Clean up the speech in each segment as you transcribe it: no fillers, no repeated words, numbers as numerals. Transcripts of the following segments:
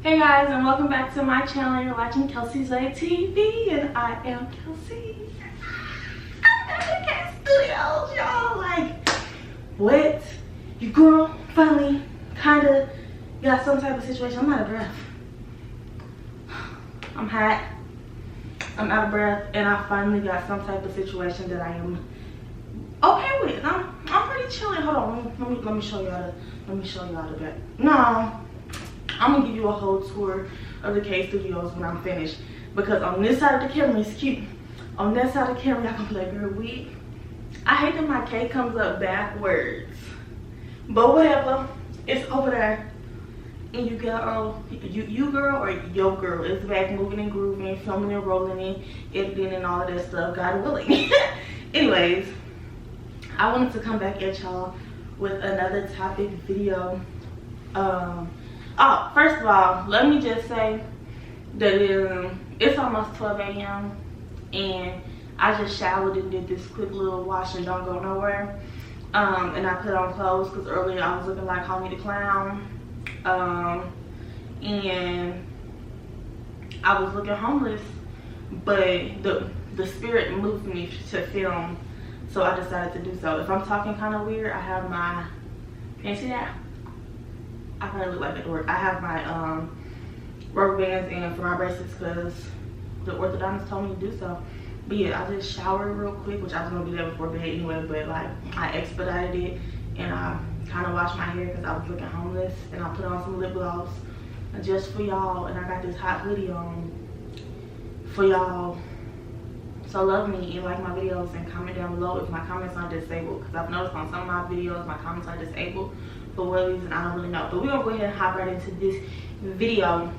Hey guys, and welcome back to my channel. You're watching Kel-Sei's TV, and I am Kel-Sei. I'm back at studios, y'all. Like, what? Your girl finally kind of got some type of situation. I'm out of breath. I'm hot. I'm out of breath, and I finally got some type of situation that I am okay with. I'm pretty chilling. Hold on, let me show y'all the back. No. I'm gonna give you a whole tour of the K Studios when I'm finished, because on this side of the camera it's cute. On that side of the camera, y'all gonna be like, girl, we. I hate that my K comes up backwards, but whatever. It's over there, and you girl, you girl or your girl is back moving and grooving, filming and rolling and editing and all of that stuff, God willing. Anyways, I wanted to come back at y'all with another topic video. Oh, first of all, let me just say that it's almost 12 a.m. and I just showered and did this quick little wash and don't go nowhere. And I put on clothes because earlier I was looking like Homie the Clown. And I was looking homeless, but the spirit moved me to film, so I decided to do so. If I'm talking kind of weird, I have my, can you see that? I probably look like a dork. I have my rubber bands in for my bracelets because the orthodontist told me to do so. But yeah, I just showered real quick, which I was gonna be there before bed anyway, but like I expedited it and I kind of washed my hair because I was looking homeless, and I put on some lip gloss just for y'all, and I got this hot hoodie on for y'all. So love me and like my videos and comment down below if my comments are disabled, because I've noticed on some of my videos my comments are disabled. For what reason, I don't really know. But we're gonna go ahead and hop right into this video.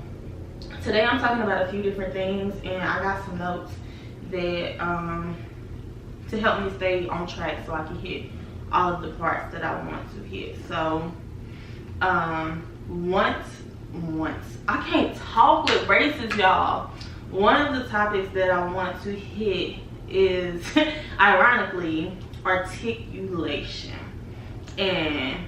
Today I'm talking about a few different things, and I got some notes that to help me stay on track so I can hit all of the parts that I want to hit. So once I can't talk with braces, y'all. One of the topics that I want to hit is ironically articulation, and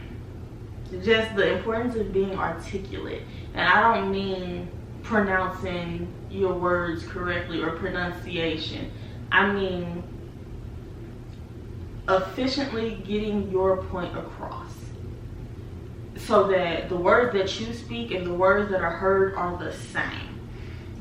just the importance of being articulate. And I don't mean pronouncing your words correctly or pronunciation. I mean efficiently getting your point across, so that the words that you speak and the words that are heard are the same.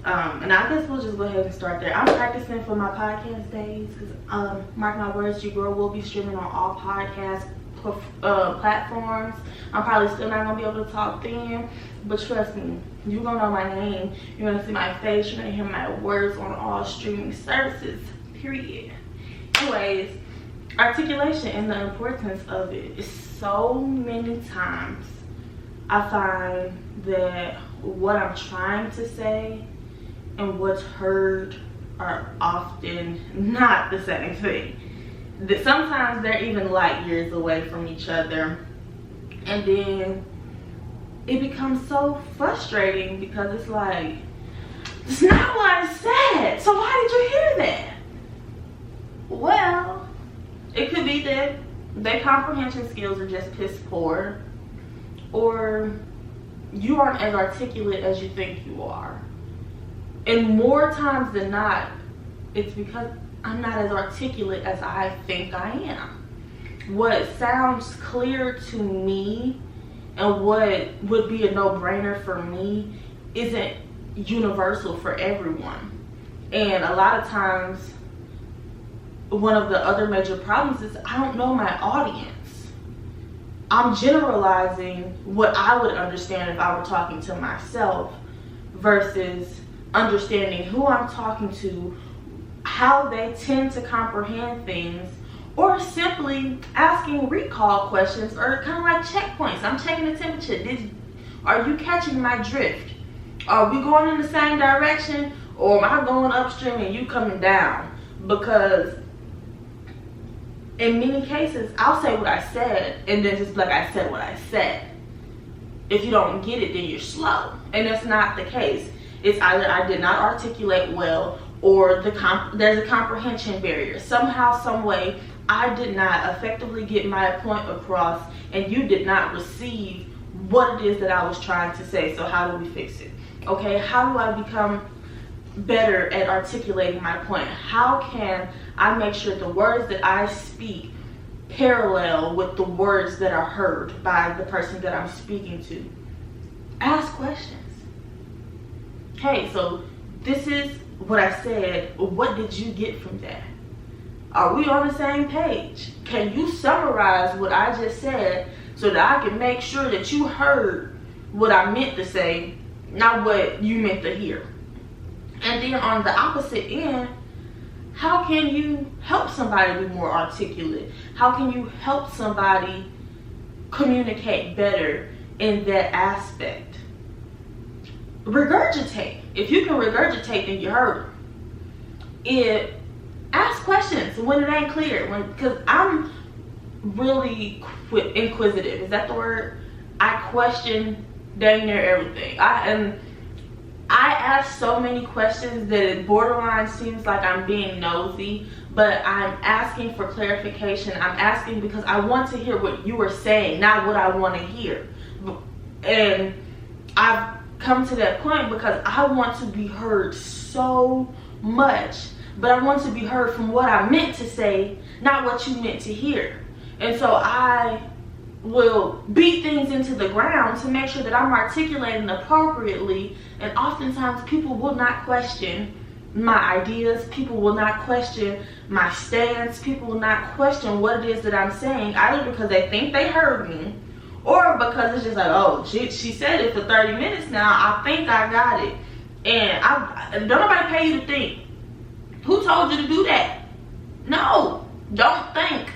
And I guess we'll just go ahead and start there. I'm practicing for my podcast days because mark my words, your girl will be streaming on all podcast platforms. I'm probably still not gonna be able to talk then, but trust me, you're gonna know my name, you're gonna see my face, you're gonna hear my words on all streaming services, period. Anyways, articulation and the importance of it is so many times I find that what I'm trying to say and what's heard are often not the same thing. That sometimes they're even light years away from each other, and then it becomes so frustrating because it's like, it's not what I said, so why did you hear that? Well, it could be that their comprehension skills are just piss poor, or you aren't as articulate as you think you are. And more times than not, it's because I'm not as articulate as I think I am. What sounds clear to me and what would be a no-brainer for me isn't universal for everyone. And a lot of times, one of the other major problems is I don't know my audience. I'm generalizing what I would understand if I were talking to myself versus understanding who I'm talking to, how they tend to comprehend things, or simply asking recall questions, or kind of like checkpoints. I'm checking the temperature. Are you catching my drift? Are we going in the same direction, or am I going upstream and you coming down? Because in many cases, I'll say what I said and then just be like, I said what I said. If you don't get it, then you're slow. And that's not the case. It's either I did not articulate well, or there's a comprehension barrier. Somehow, some way, I did not effectively get my point across, and you did not receive what it is that I was trying to say. So how do we fix it? Okay, how do I become better at articulating my point? How can I make sure the words that I speak parallel with the words that are heard by the person that I'm speaking to? Ask questions. Hey, so this is what I said. What did you get from that? Are we on the same page? Can you summarize what I just said so that I can make sure that you heard what I meant to say, not what you meant to hear? And then on the opposite end, how can you help somebody be more articulate? How can you help somebody communicate better in that aspect? Regurgitate. If you can regurgitate, then you heard it. Ask questions when it ain't clear. Because I'm really inquisitive. Is that the word? I question dang near everything. I ask so many questions that it borderline seems like I'm being nosy, but I'm asking for clarification. I'm asking because I want to hear what you are saying, not what I want to hear. And I've come to that point because I want to be heard so much, but I want to be heard from what I meant to say, not what you meant to hear. And so I will beat things into the ground to make sure that I'm articulating appropriately. And oftentimes people will not question my ideas. People will not question my stance. People will not question what it is that I'm saying, either because they think they heard me, or because it's just like, oh, she said it for 30 minutes now. I think I got it. And don't nobody pay you to think. Who told you to do that? No, don't think.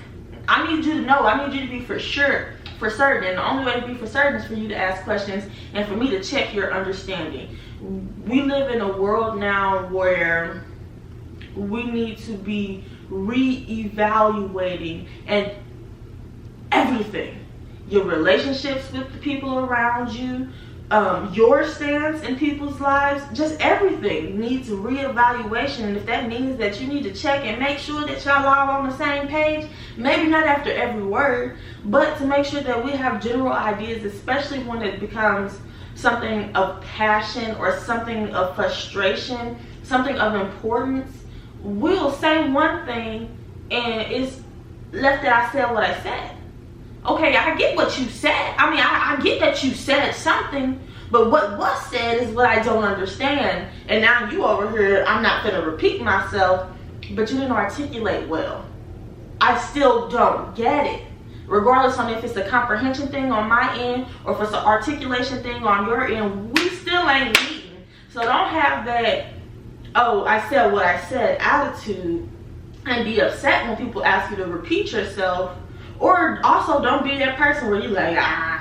I need you to know. I need you to be for sure, for certain. And the only way to be for certain is for you to ask questions and for me to check your understanding. We live in a world now where we need to be re-evaluating and everything. Your relationships with the people around you, your stance in people's lives, just everything needs reevaluation. And if that means that you need to check and make sure that y'all are on the same page, maybe not after every word, but to make sure that we have general ideas, especially when it becomes something of passion or something of frustration, something of importance. We'll say one thing and it's left that I said what I said. Okay, I get what you said. I mean, I get that you said something, but what was said is what I don't understand. And now you over here, I'm not gonna repeat myself, but you didn't articulate well. I still don't get it. Regardless on if it's a comprehension thing on my end or if it's an articulation thing on your end, we still ain't meeting. So don't have that, oh, I said what I said attitude and be upset when people ask you to repeat yourself. Or also don't be that person where you're like, I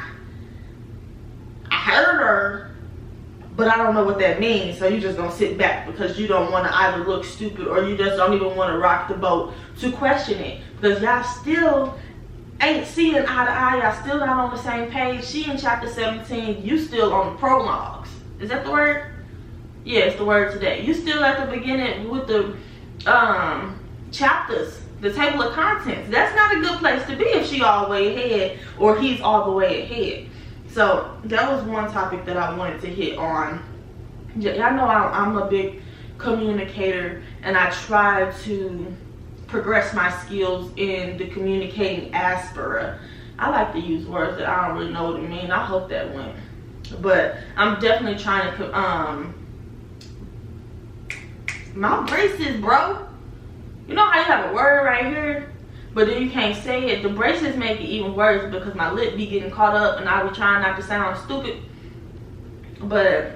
heard her, but I don't know what that means. So you just gonna sit back because you don't want to either look stupid or you just don't even want to rock the boat to question it. Because y'all still ain't seeing eye to eye. Y'all still not on the same page. She in chapter 17, you still on the prologues. Is that the word? Yeah, it's the word today. You still at the beginning with the chapters. The table of contents. That's not a good place to be if she all the way ahead or he's all the way ahead. So that was one topic that I wanted to hit on. Y'all know I'm a big communicator and I try to progress my skills in the communicating aspera. I like to use words that I don't really know what it means. I hope that went. But I'm definitely trying to my braces, bro. You know how you have a word right here, but then you can't say it? The braces make it even worse because my lip be getting caught up and I be trying not to sound stupid. But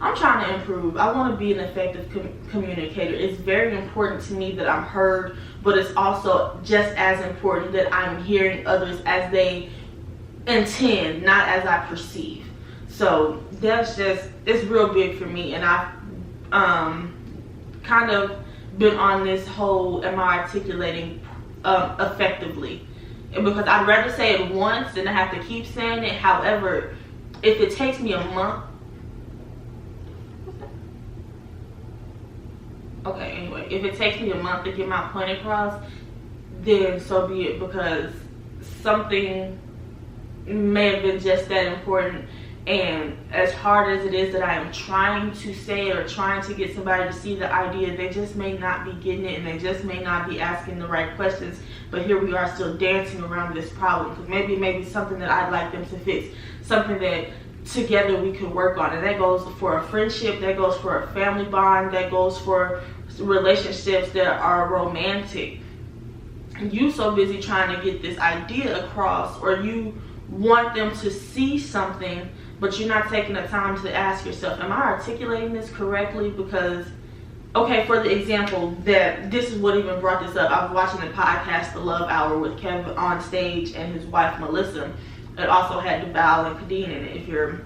I'm trying to improve. I want to be an effective communicator. It's very important to me that I'm heard, but it's also just as important that I'm hearing others as they intend, not as I perceive. So that's just, it's real big for me. And I've kind of been on this whole, am I articulating effectively? And because I'd rather say it once than I have to keep saying it. However, if it takes me a month, okay, anyway, if it takes me a month to get my point across, then so be it, because something may have been just that important. And as hard as it is that I am trying to say it or trying to get somebody to see the idea, they just may not be getting it, and they just may not be asking the right questions. But here we are still dancing around this problem, because maybe something that I'd like them to fix, something that together we could work on. And that goes for a friendship, that goes for a family bond, that goes for relationships that are romantic. You so busy trying to get this idea across, or you want them to see something, but you're not taking the time to ask yourself, am I articulating this correctly? Because, okay, for the example, that this is what even brought this up. I was watching the podcast The Love Hour with Kevin on stage and his wife Melissa. It also had Duval and Kadeen in it, if you're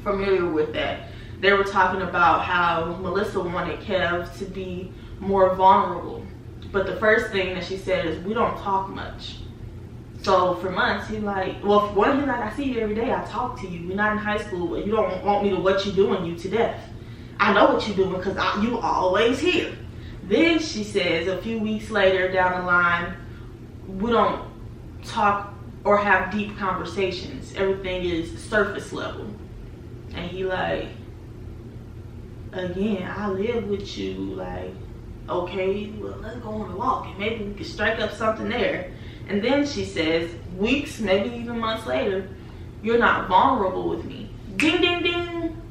familiar with that. They were talking about how Melissa wanted Kev to be more vulnerable. But the first thing that she said is, we don't talk much. So for months, he's like, well, one, he's like, I see you every day, I talk to you. We're not in high school, but you don't want me to what you doing you to death. I know what you're doing because you always here. Then she says a few weeks later down the line, we don't talk or have deep conversations. Everything is surface level. And he like, again, I live with you, like, okay, well, let's go on a walk and maybe we can strike up something there. And then she says, weeks, maybe even months later, you're not vulnerable with me. Ding, ding, ding.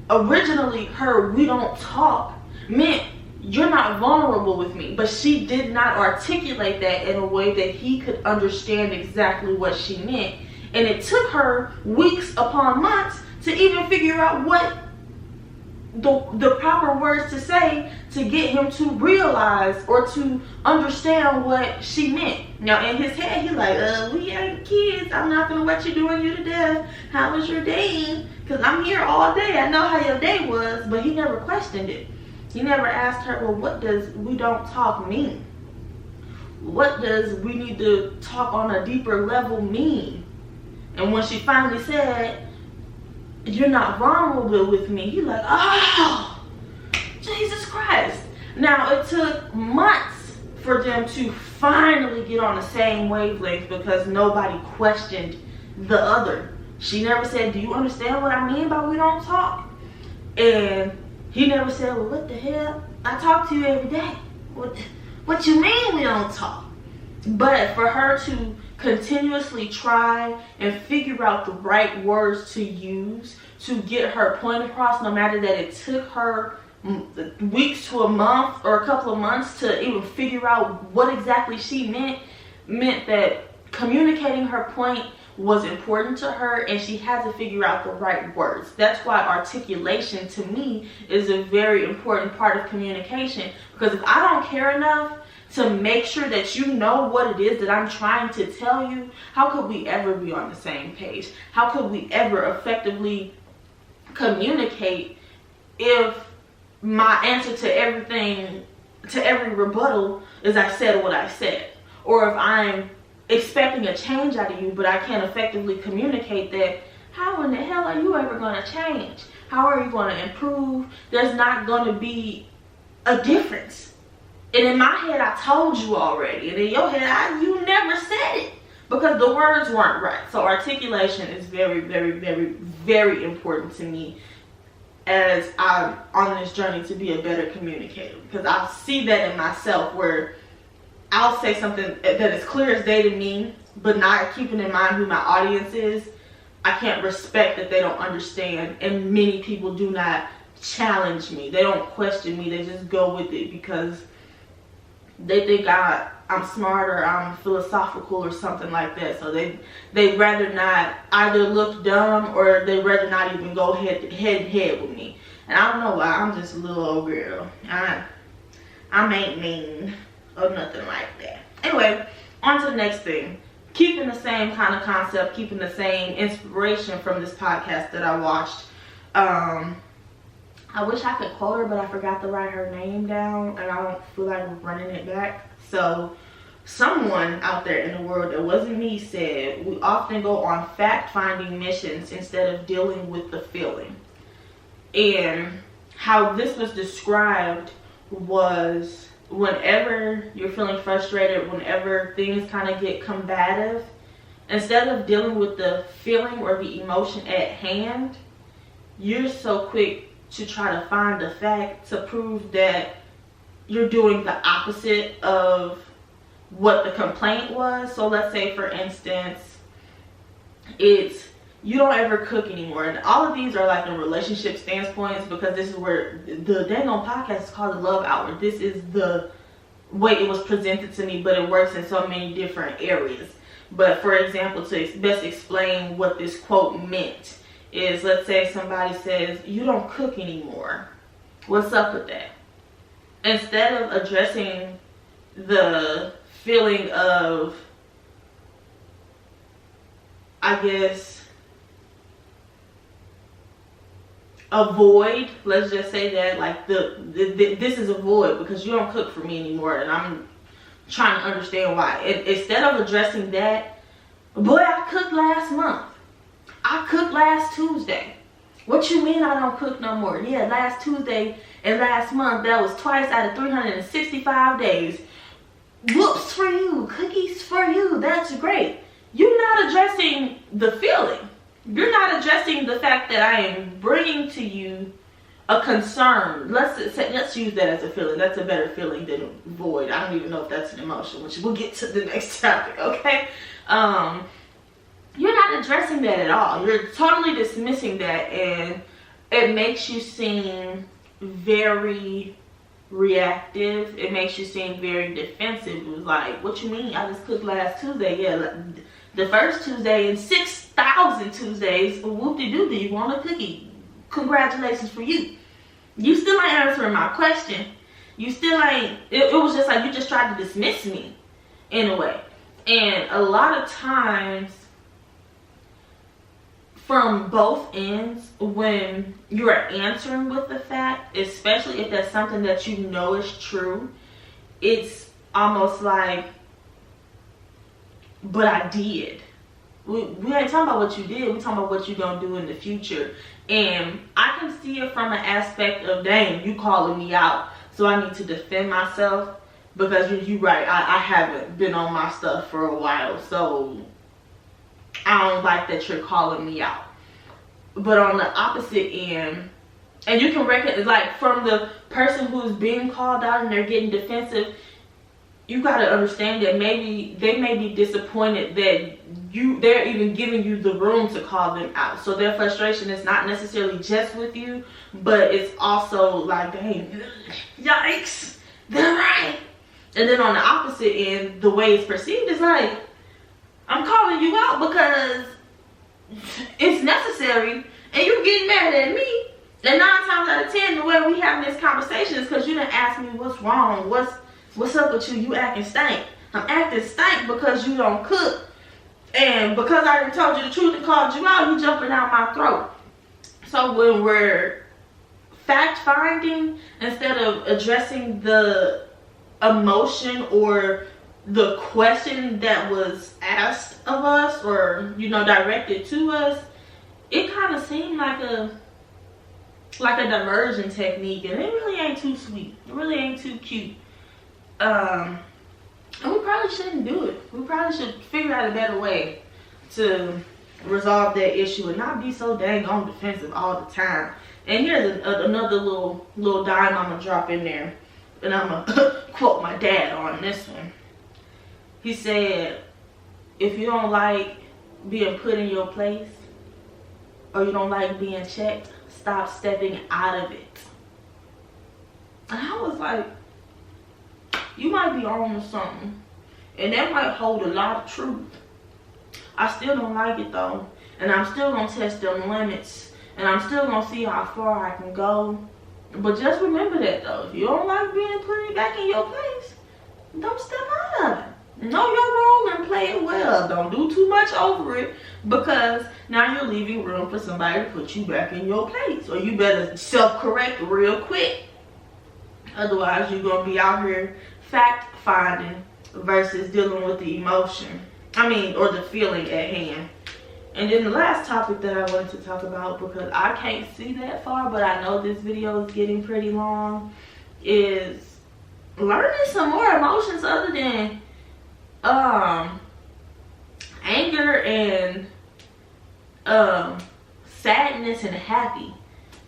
Originally, her we don't talk meant you're not vulnerable with me. But she did not articulate that in a way that he could understand exactly what she meant. And it took her weeks upon months to even figure out what the proper words to say to get him to realize or to understand what she meant. Now in his head, he's like, we ain't kids. I'm not gonna let you doing you to death. How was your day? Because I'm here all day. I know how your day was. But he never questioned it. He never asked her, well, what does we don't talk mean? What does we need to talk on a deeper level mean? And when she finally said, you're not vulnerable with me, he's like, oh, Jesus Christ. Now it took months for them to finally get on the same wavelength because nobody questioned the other. She never said, do you understand what I mean by we don't talk? And he never said, well, what the hell? I talk to you every day. What you mean we don't talk? But for her to continuously try and figure out the right words to use to get her point across, no matter that it took her weeks to a month or a couple of months to even figure out what exactly she meant that communicating her point was important to her, and she had to figure out the right words. That's why articulation to me is a very important part of communication, because if I don't care enough to make sure that you know what it is that I'm trying to tell you, how could we ever be on the same page? How could we ever effectively communicate if my answer to everything, to every rebuttal is I said what I said? Or if I'm expecting a change out of you, but I can't effectively communicate that, how in the hell are you ever going to change? How are you going to improve? There's not going to be a difference. And in my head, I told you already. And in your head, you never said it because the words weren't right. So articulation is very, very, very, very important to me as I'm on this journey to be a better communicator. Because I see that in myself where I'll say something that is clear as day to me, but not keeping in mind who my audience is. I can't respect that they don't understand. And many people do not challenge me. They don't question me. They just go with it because they think I'm smart or I'm philosophical or something like that. So they rather not either look dumb or they rather not even go head to head with me. And I don't know why. I'm just a little old girl. I ain't mean or nothing like that. Anyway, on to the next thing. Keeping the same kind of concept, keeping the same inspiration from this podcast that I watched. I wish I could quote her, but I forgot to write her name down, and I don't feel like running it back. So someone out there in the world that wasn't me said, we often go on fact-finding missions instead of dealing with the feeling. And how this was described was whenever you're feeling frustrated, whenever things kind of get combative, Instead of dealing with the feeling or the emotion at hand, you're so quick to try to find a fact to prove that you're doing the opposite of what the complaint was. So let's say, for instance, it's you don't ever cook anymore. And all of these are like in relationship standpoints, because this is where the dang on podcast is called the Love Hour. This is the way it was presented to me, but it works in so many different areas. But for example, to best explain what this quote meant is, let's say somebody says, you don't cook anymore. What's up with that? Instead of addressing the feeling of, I guess, a void, let's just say that, like this is a void because you don't cook for me anymore, and I'm trying to understand why. Instead of addressing that, boy, I cooked last month. I cooked last Tuesday. What you mean I don't cook no more? Yeah, last Tuesday and last month, that was twice out of 365 days. Whoops for you, cookies for you, that's great. You're not addressing the feeling. You're not addressing the fact that I am bringing to you a concern. Let's use that as a feeling. That's a better feeling than void. I don't even know if that's an emotion, which we'll get to the next topic, okay? You're not addressing that at all. You're totally dismissing that, and it makes you seem very reactive. It makes you seem very defensive. It was like, what you mean? I just cooked last Tuesday. Yeah, the first Tuesday in 6,000 Tuesdays. Whoop-de-doo, you want a cookie? Congratulations for you. You still ain't answering my question. You still ain't. It was just like you just tried to dismiss me in a way. And a lot of times, from both ends, when you are answering with the fact, especially if that's something that you know is true, it's almost like, but I did. We ain't talking about what you did, we talking about what you're gonna do in the future. And I can see it from an aspect of, dang, you calling me out, so I need to defend myself, because you're right, I haven't been on my stuff for a while, so I don't like that you're calling me out. But on the opposite end, and you can recognize, like, from the person who's being called out and they're getting defensive, you got to understand that maybe they may be disappointed that they're even giving you the room to call them out. So their frustration is not necessarily just with you, but it's also like, dang, yikes, they're right. And then on the opposite end, the way it's perceived is like, I'm calling you out because it's necessary, and you're getting mad at me. And 9 times out of 10, the way we having this conversation is because you didn't ask me what's wrong, what's up with you. You acting stank. I'm acting stank because you don't cook, and because I done told you the truth and called you out, you jumping down my throat. So when we're fact finding, instead of addressing the emotion or the question that was asked of us, or directed to us, it kind of seemed like a diversion technique, and it really ain't too sweet. It really ain't too cute. And we probably shouldn't do it. We probably should figure out a better way to resolve that issue and not be so dang on defensive all the time. And here's another little dime I'm gonna drop in there, and I'm gonna quote my dad on this one. He said, if you don't like being put in your place, or you don't like being checked, stop stepping out of it. And I was like, you might be on to something, and that might hold a lot of truth. I still don't like it though, and I'm still gonna test them limits, and I'm still gonna see how far I can go. But just remember that though, if you don't like being put back in your place, don't step out of it. Know your role and play it well. Don't do too much over it, because now you're leaving room for somebody to put you back in your place. Or you better self-correct real quick. Otherwise, you're going to be out here fact-finding versus dealing with the emotion. Or the feeling at hand. And then the last topic that I wanted to talk about, because I can't see that far, but I know this video is getting pretty long, is learning some more emotions other than anger and sadness and happy.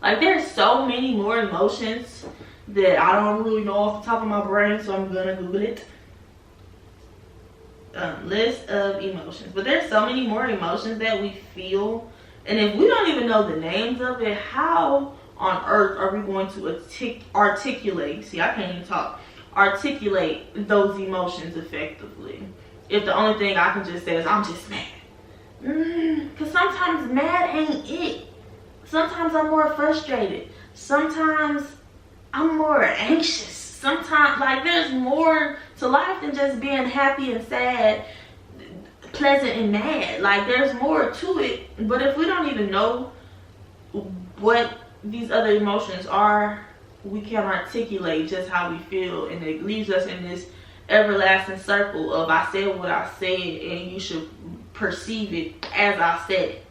Like, there's so many more emotions that I don't really know off the top of my brain, so I'm gonna Google it. List of emotions. But there's so many more emotions that we feel, and if we don't even know the names of it, how on earth are we going to articulate, see, I can't even talk, articulate those emotions effectively if the only thing I can just say is I'm just mad? Because sometimes mad ain't it. Sometimes I'm more frustrated. Sometimes I'm more anxious. Sometimes, like, there's more to life than just being happy and sad, pleasant and mad. Like, there's more to it. But if we don't even know what these other emotions are, we can't articulate just how we feel, and it leaves us in this everlasting circle of I said what I said and you should perceive it as I said it.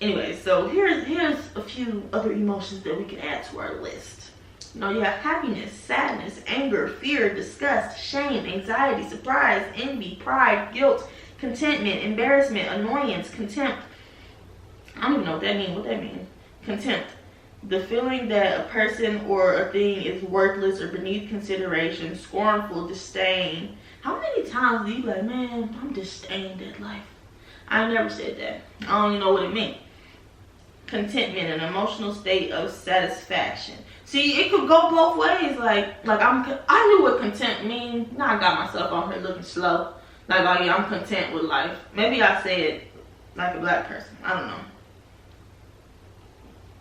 Anyway, so here's a few other emotions that we can add to our list. You know, you have happiness, sadness, anger, fear, disgust, shame, anxiety, surprise, envy, pride, guilt, contentment, embarrassment, annoyance, contempt. I don't even know what that means. What that mean? Contempt. The feeling that a person or a thing is worthless or beneath consideration, scornful, disdain. How many times do you be like, man, I'm disdained at life? I never said that. I don't even know what it means. Contentment, an emotional state of satisfaction. See, it could go both ways. Like I knew what content means. Now I got myself on here looking slow. Like, oh yeah, I'm content with life. Maybe I say it like a black person. I don't know.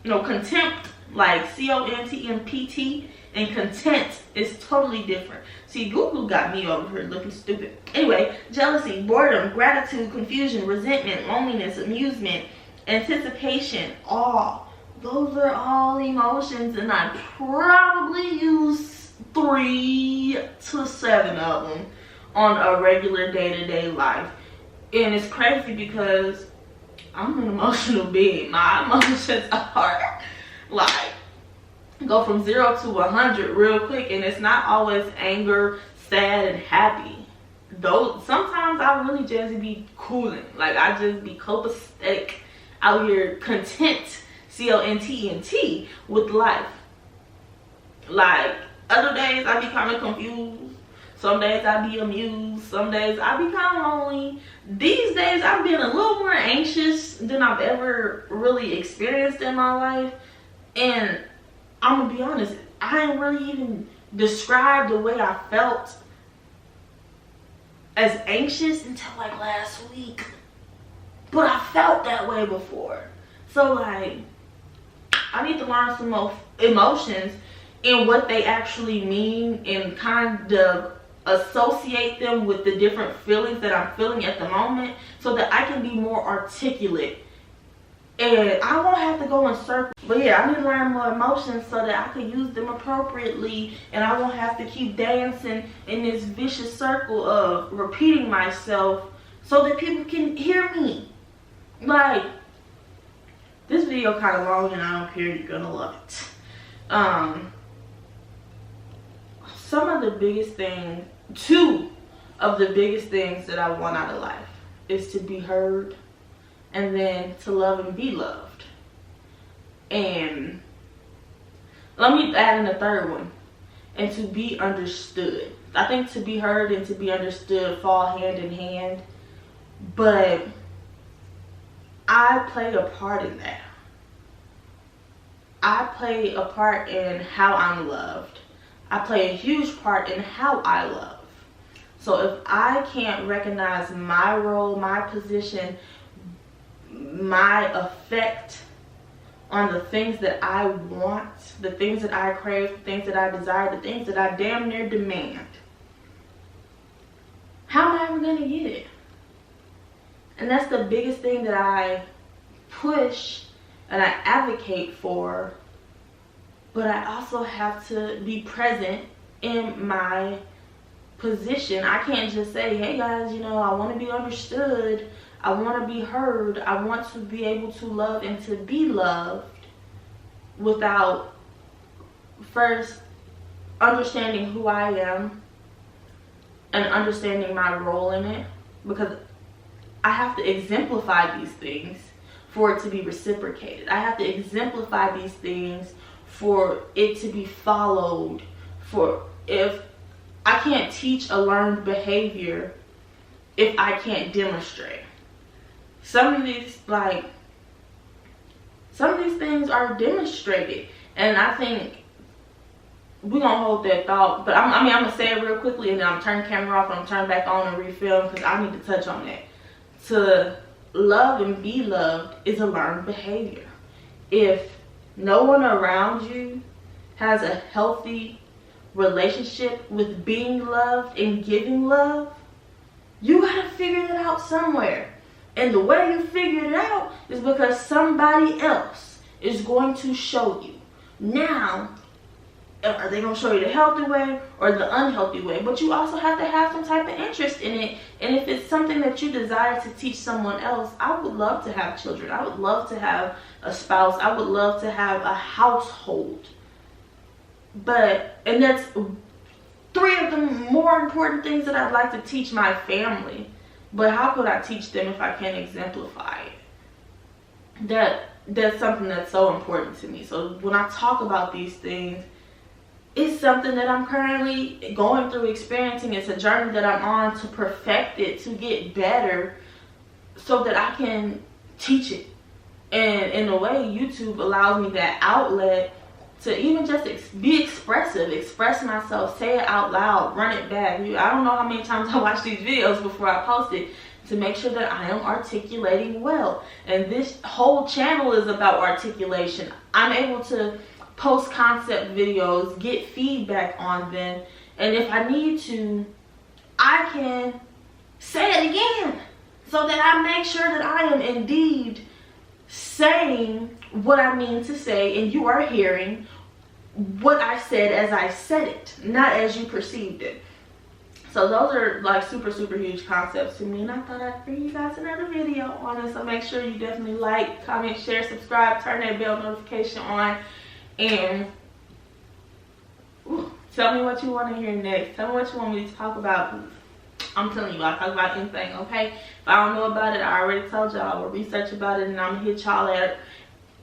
No, contempt, like CONTMPT, and content is totally different. See, Google got me over here looking stupid. Anyway, jealousy, boredom, gratitude, confusion, resentment, loneliness, amusement, anticipation, awe. Those are all emotions, and I probably use 3 to 7 of them on a regular day-to-day life. And it's crazy because I'm an emotional being. My emotions are like go from 0 to 100 real quick, and it's not always anger, sad, and happy. Though sometimes I really just be cooling. Like, I just be copacetic out here, content, CONTNT, with life. Like, other days I be kind of confused. Some days I be amused. Some days I be kind of lonely. These days I'm being a little more anxious than I've ever really experienced in my life. And I'm gonna be honest, I ain't really even described the way I felt as anxious until like last week. But I felt that way before. So like, I need to learn some more emotions and what they actually mean, and kind of associate them with the different feelings that I'm feeling at the moment, so that I can be more articulate and I won't have to go in circles. But yeah, I need to learn more emotions so that I can use them appropriately, and I won't have to keep dancing in this vicious circle of repeating myself so that people can hear me. Like, this video kind of long, and I don't care, you're gonna love it. Some of the biggest things, 2 of the biggest things that I want out of life is to be heard, and then to love and be loved. And let me add in a third one, and to be understood. I think to be heard and to be understood fall hand in hand, but I play a part in that. I play a part in how I'm loved. I play a huge part in how I love. So if I can't recognize my role, my position, my effect on the things that I want, the things that I crave, the things that I desire, the things that I damn near demand, how am I ever gonna get it? And that's the biggest thing that I push and I advocate for. But I also have to be present in my position. I can't just say, hey guys, you know, I want to be understood. I want to be heard. I want to be able to love and to be loved, without first understanding who I am and understanding my role in it. Because I have to exemplify these things for it to be reciprocated. I have to exemplify these things for it to be followed. For if I can't teach a learned behavior if I can't demonstrate. Some of these things are demonstrated, and I think we're gonna hold that thought. But I'm gonna say it real quickly, and then I'm turning the camera off and I'm turning back on and refilm, because I need to touch on that. To love and be loved is a learned behavior. If no one around you has a healthy relationship with being loved and giving love, you gotta figure it out somewhere. And the way you figure it out is because somebody else is going to show you. Now, are they going to show you the healthy way or the unhealthy way? But you also have to have some type of interest in it. And if it's something that you desire to teach someone else, I would love to have children. I would love to have a spouse. I would love to have a household. And that's 3 of the more important things that I'd like to teach my family. But how could I teach them if I can't exemplify it? That's something that's so important to me. So when I talk about these things, it's something that I'm currently going through, experiencing. It's a journey that I'm on to perfect it, to get better, so that I can teach it. And in a way, YouTube allows me that outlet to even just be expressive, express myself, say it out loud, run it back. I don't know how many times I watch these videos before I post it to make sure that I am articulating well. And this whole channel is about articulation. I'm able to post concept videos, get feedback on them, and if I need to, I can say it again so that I make sure that I am indeed saying what I mean to say, and you are hearing what I said as I said it, not as you perceived it. So those are like super huge concepts to me, and I thought I'd bring you guys another video on it. So make sure you definitely like, comment, share, subscribe, turn that bell notification on, and tell me what you want to hear next. Tell me what you want me to talk about. I'm telling you, I'll talk about anything, okay? If I don't know about it, I already told y'all, I will research about it, and I'm gonna hit y'all at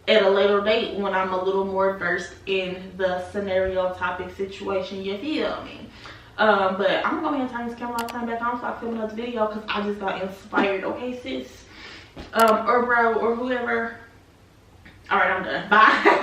a later date when I'm a little more versed in the scenario, topic, situation, you feel me? But I'm gonna go ahead and turn this camera all the time back on so I film another video, because I just got inspired, okay sis? Or bro, or whoever. All right, I'm done, bye.